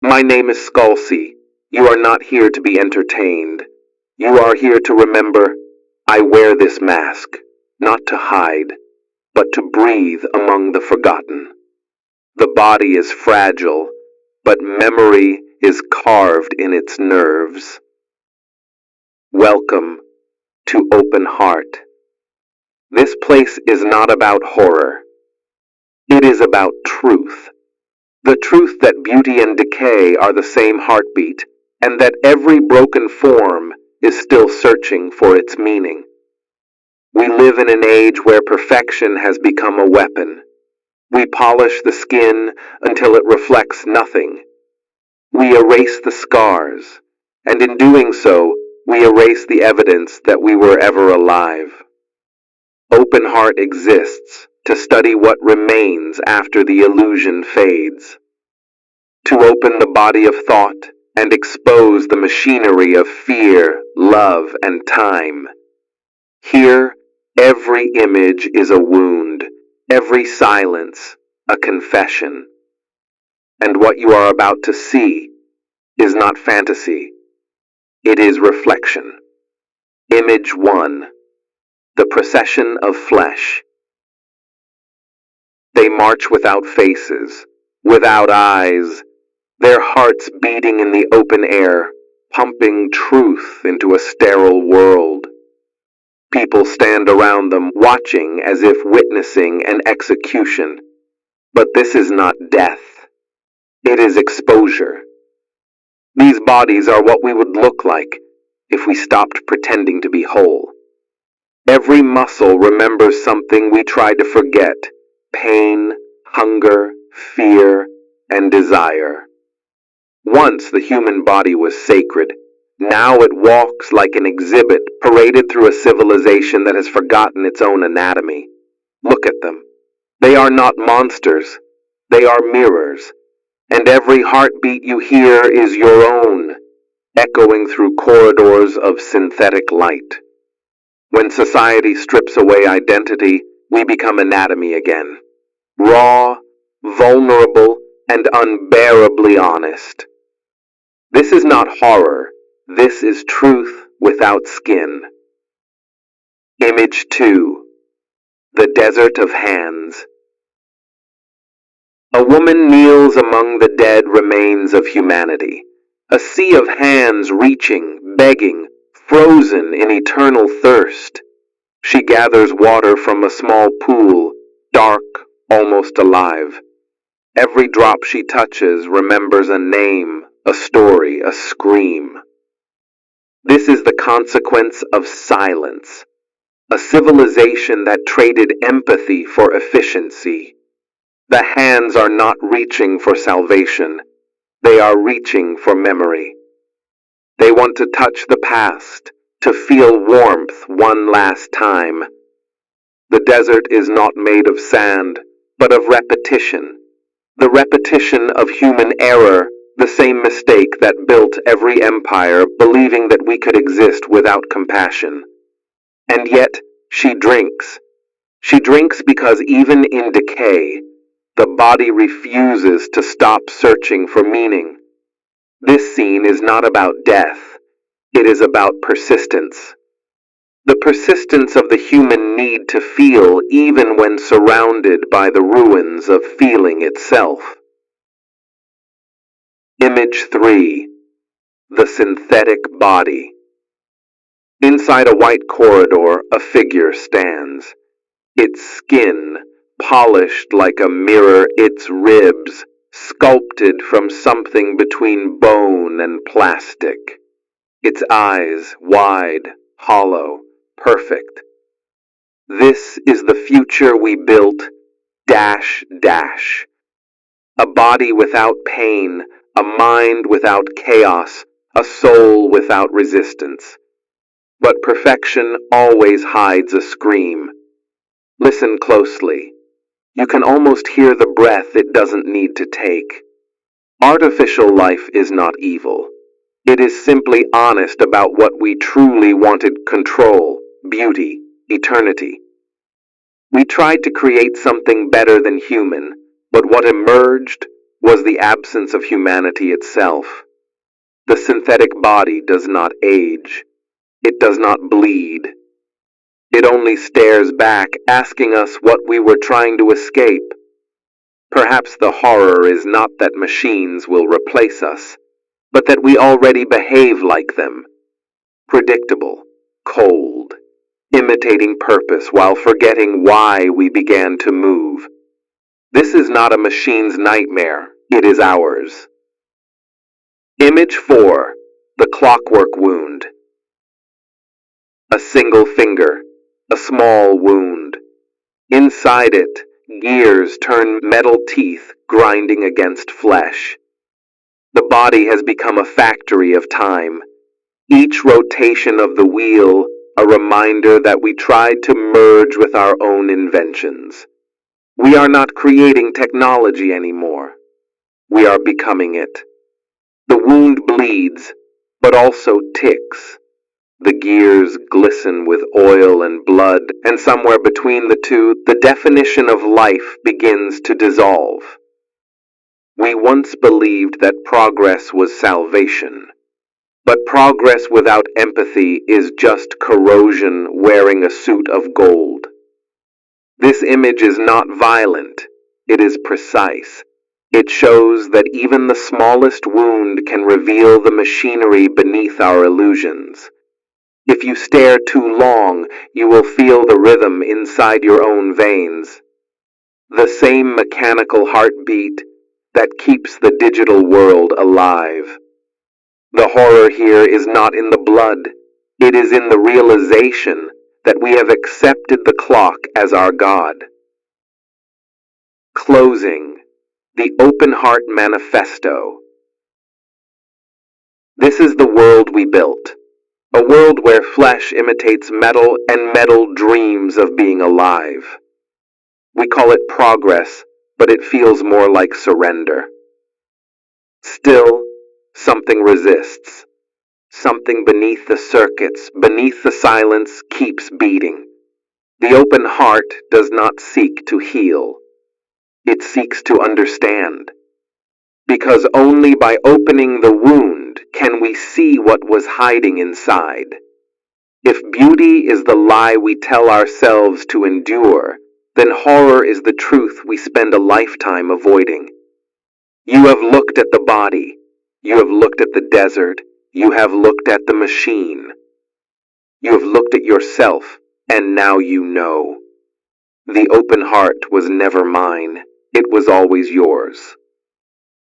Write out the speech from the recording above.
My name is Skolsea. You are not here to be entertained. You are here to remember, I wear this mask, not to hide, but to breathe among the forgotten. The body is fragile, but memory is carved in its nerves. Welcome to Open Heart. This place is not about horror. It is about truth. The truth that beauty and decay are the same heartbeat, and that every broken form is still searching for its meaning. We live in an age where perfection has become a weapon. We polish the skin until it reflects nothing. We erase the scars, and in doing so, we erase the evidence that we were ever alive. Open Heart exists to study what remains after the illusion fades. To open the body of thought and expose the machinery of fear, love, and time. Here, every image is a wound, every silence a confession. And what you are about to see is not fantasy, it is reflection. Image 1. The procession of flesh. They march without faces, without eyes, their hearts beating in the open air, pumping truth into a sterile world. People stand around them, watching as if witnessing an execution. But this is not death. It is exposure. These bodies are what we would look like if we stopped pretending to be whole. Every muscle remembers something we tried to forget: pain, hunger, fear, and desire. Once the human body was sacred. Now it walks like an exhibit paraded through a civilization that has forgotten its own anatomy. Look at them. They are not monsters. They are mirrors. And every heartbeat you hear is your own, echoing through corridors of synthetic light. When society strips away identity, we become anatomy again. Raw, vulnerable, and unbearably honest. This is not horror. This is truth without skin. Image 2. The Desert of Hands. A woman kneels among the dead remains of humanity. A sea of hands reaching, begging, frozen in eternal thirst. She gathers water from a small pool, dark, almost alive. Every drop she touches remembers a name, a story, a scream. This is the consequence of silence, a civilization that traded empathy for efficiency. The hands are not reaching for salvation, they are reaching for memory. They want to touch the past, to feel warmth one last time. The desert is not made of sand, but of repetition. The repetition of human error, the same mistake that built every empire, believing that we could exist without compassion. And yet, she drinks. She drinks because even in decay, the body refuses to stop searching for meaning. This scene is not about death. It is about persistence. The persistence of the human need to feel even when surrounded by the ruins of feeling itself. Image 3. The synthetic body. Inside a white corridor, a figure stands. Its skin, polished like a mirror, its ribs, sculpted from something between bone and plastic. Its eyes, wide, hollow, perfect. This is the future we built, dash. A body without pain, a mind without chaos, a soul without resistance. But perfection always hides a scream. Listen closely. You can almost hear the breath it doesn't need to take. Artificial life is not evil. It is simply honest about what we truly wanted: control, beauty, eternity. We tried to create something better than human, but what emerged was the absence of humanity itself. The synthetic body does not age. It does not bleed. It only stares back, asking us what we were trying to escape. Perhaps the horror is not that machines will replace us, but that we already behave like them. Predictable, cold, imitating purpose while forgetting why we began to move. This is not a machine's nightmare, it is ours. Image 4. The clockwork wound. A single finger, a small wound. Inside it, gears turn metal teeth grinding against flesh. The body has become a factory of time. Each rotation of the wheel, a reminder that we tried to merge with our own inventions. We are not creating technology anymore. We are becoming it. The wound bleeds, but also ticks. The gears glisten with oil and blood, and somewhere between the two, the definition of life begins to dissolve. We once believed that progress was salvation, but progress without empathy is just corrosion wearing a suit of gold. This image is not violent, it is precise. It shows that even the smallest wound can reveal the machinery beneath our illusions. If you stare too long, you will feel the rhythm inside your own veins. The same mechanical heartbeat that keeps the digital world alive. The horror here is not in the blood, it is in the realization that we have accepted the clock as our God. Closing. The Open Heart Manifesto. This is the world we built. A world where flesh imitates metal and metal dreams of being alive. We call it progress, but it feels more like surrender. Still, something resists. Something beneath the circuits, beneath the silence, keeps beating. The open heart does not seek to heal. It seeks to understand. Because only by opening the wound can we see what was hiding inside. If beauty is the lie we tell ourselves to endure, then horror is the truth we spend a lifetime avoiding. You have looked at the body, you have looked at the desert, you have looked at the machine. You have looked at yourself, and now you know. The open heart was never mine, it was always yours.